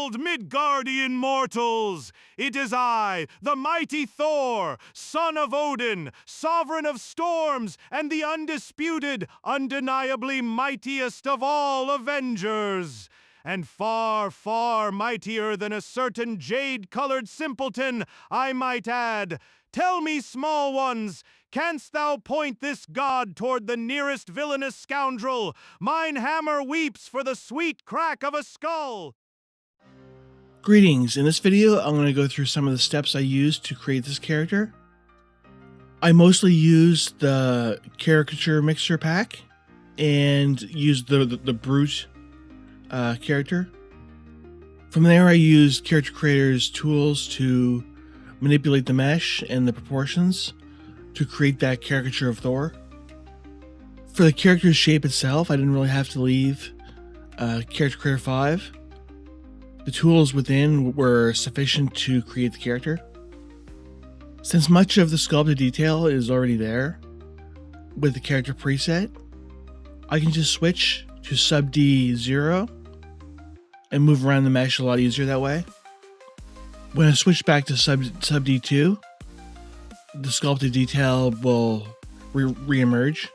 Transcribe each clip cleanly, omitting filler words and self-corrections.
Behold, Midgardian mortals! It is I, the mighty Thor, son of Odin, sovereign of storms, and the undisputed, undeniably mightiest of all Avengers. And far, far mightier than a certain jade-colored simpleton, I might add. Tell me, small ones, canst thou point this god toward the nearest villainous scoundrel? Mine hammer weeps for the sweet crack of a skull. Greetings, in this video I'm going to go through some of the steps I used to create this character. I mostly used the CaricatureMixer Pack and used the Brute character. From there I used Character Creator's tools to manipulate the mesh and the proportions to create that caricature of Thor. For the character's shape itself, I didn't really have to leave Character Creator 5. The tools within were sufficient to create the character. Since much of the sculpted detail is already there with the character preset, I can just switch to sub D0 and move around the mesh a lot easier that way. When I switch back to sub D2, the sculpted detail will re-emerge.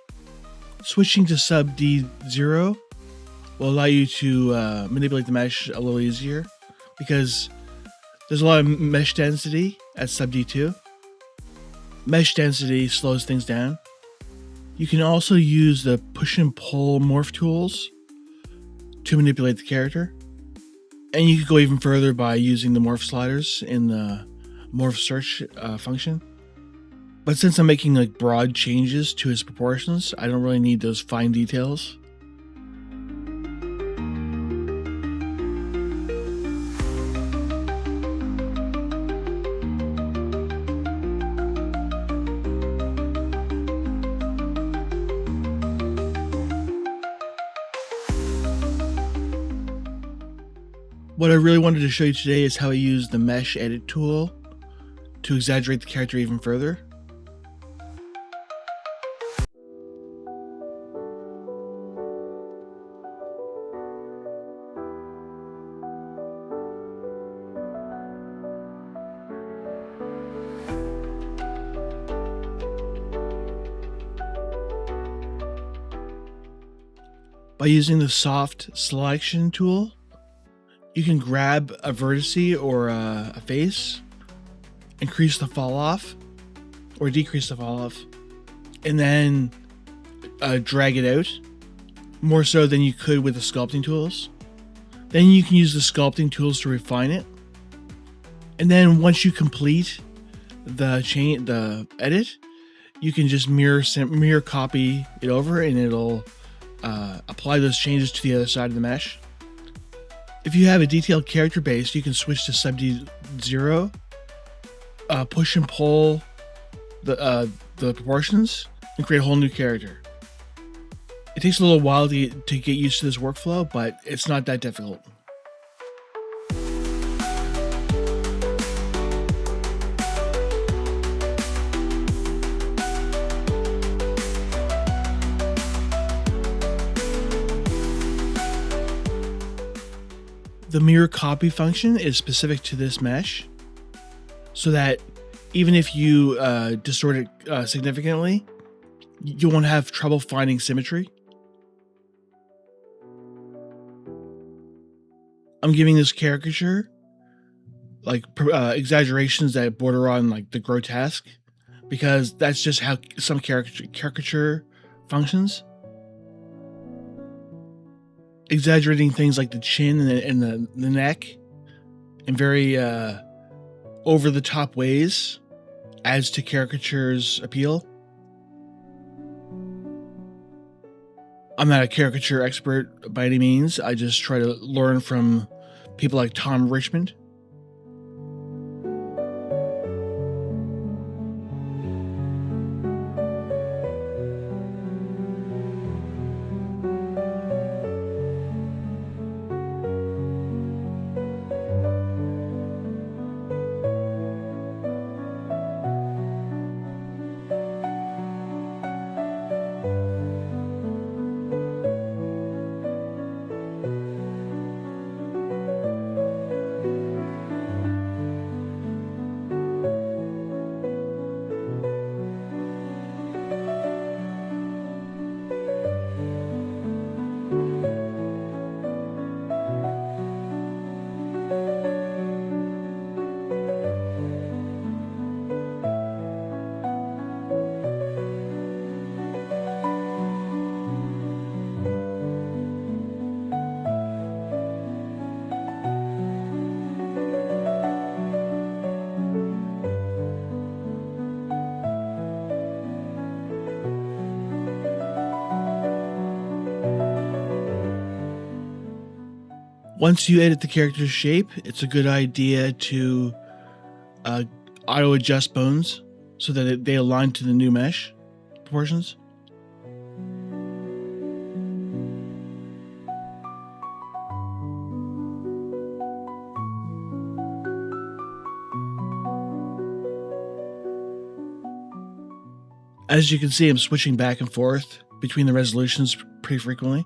Switching to sub D0 will allow you to manipulate the mesh a little easier because there's a lot of mesh density at sub D2. Mesh density slows things down. You can also use the push and pull morph tools to manipulate the character. And you could go even further by using the morph sliders in the morph search function. But since I'm making like broad changes to his proportions, I don't really need those fine details. What I really wanted to show you today is how I use the mesh edit tool to exaggerate the character even further. By using the soft selection tool, you can grab a vertice or a face, increase the fall off or decrease the fall off, and then drag it out more so than you could with the sculpting tools. Then you can use the sculpting tools to refine it. And then once you complete the edit, you can just mirror copy it over and it'll apply those changes to the other side of the mesh. If you have a detailed character base, you can switch to sub D0, push and pull the proportions, and create a whole new character. It takes a little while to get used to this workflow, but it's not that difficult. The mirror copy function is specific to this mesh, so that even if you distort it significantly, you won't have trouble finding symmetry. I'm giving this caricature like exaggerations that border on like the grotesque, because that's just how some caricature functions. Exaggerating things like the chin and the neck in very over-the-top ways adds to caricature's appeal. I'm not a caricature expert by any means. I just try to learn from people like Tom Richmond. Once you edit the character's shape, it's a good idea to auto adjust bones so that they align to the new mesh proportions. As you can see, I'm switching back and forth between the resolutions pretty frequently.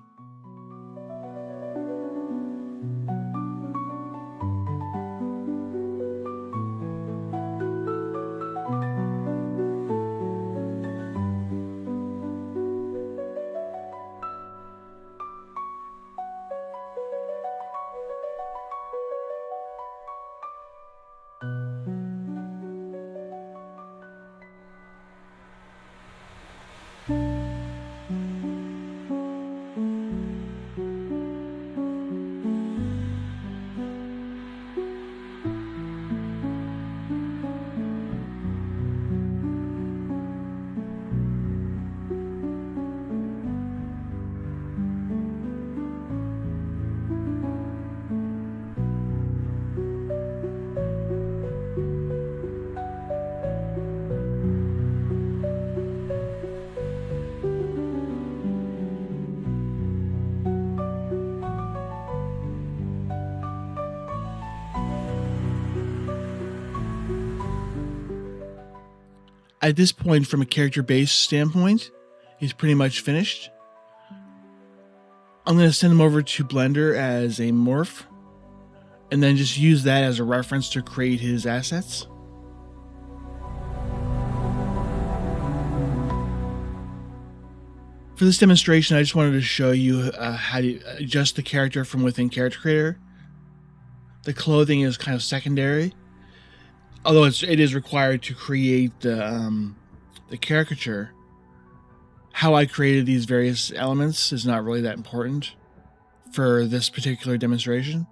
At this point, from a character base standpoint, he's pretty much finished. I'm going to send him over to Blender as a morph, and then just use that as a reference to create his assets. For this demonstration, I just wanted to show you how to adjust the character from within Character Creator. The clothing is kind of secondary, although it is required to create the caricature. How I created these various elements is not really that important for this particular demonstration.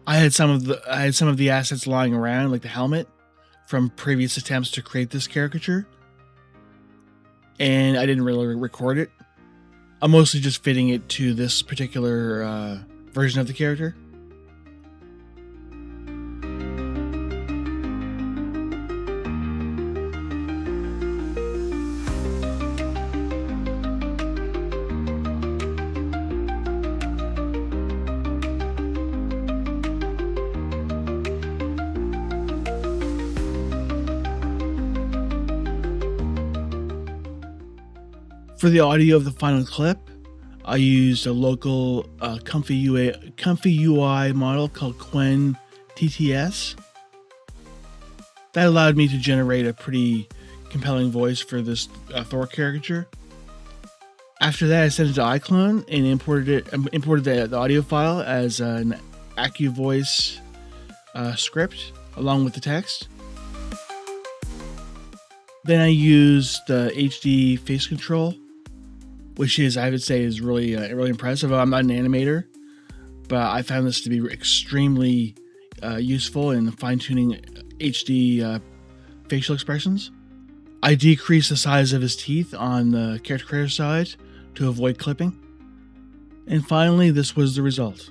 I had some of the assets lying around, like the helmet, from previous attempts to create this caricature, and I didn't really record it. I'm mostly just fitting it to this particular version of the character. For the audio of the final clip, I used a local Comfy UI model called Quen TTS. That allowed me to generate a pretty compelling voice for this Thor caricature. After that, I sent it to iClone and imported the audio file as an AccuVoice script along with the text. Then I used the HD face control, which is, I would say, is really impressive. I'm not an animator, but I found this to be extremely useful in fine-tuning HD facial expressions. I decreased the size of his teeth on the Character Creator side to avoid clipping. And finally, this was the result.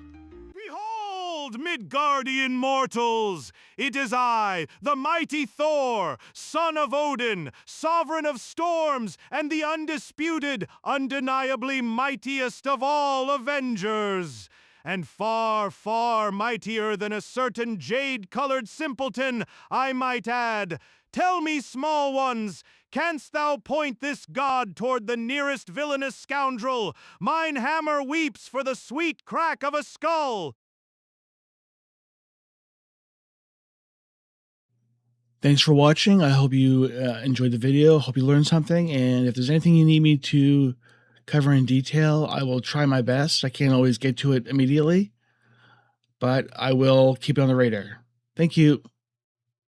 Behold, Midgardian mortals! It is I, the mighty Thor, son of Odin, sovereign of storms, and the undisputed, undeniably mightiest of all Avengers. And far, far mightier than a certain jade-colored simpleton, I might add. Tell me, small ones, canst thou point this god toward the nearest villainous scoundrel? Mine hammer weeps for the sweet crack of a skull. Thanks for watching. I hope you enjoyed the video. Hope you learned something. And if there's anything you need me to cover in detail, I will try my best. I can't always get to it immediately, but I will keep it on the radar. Thank you.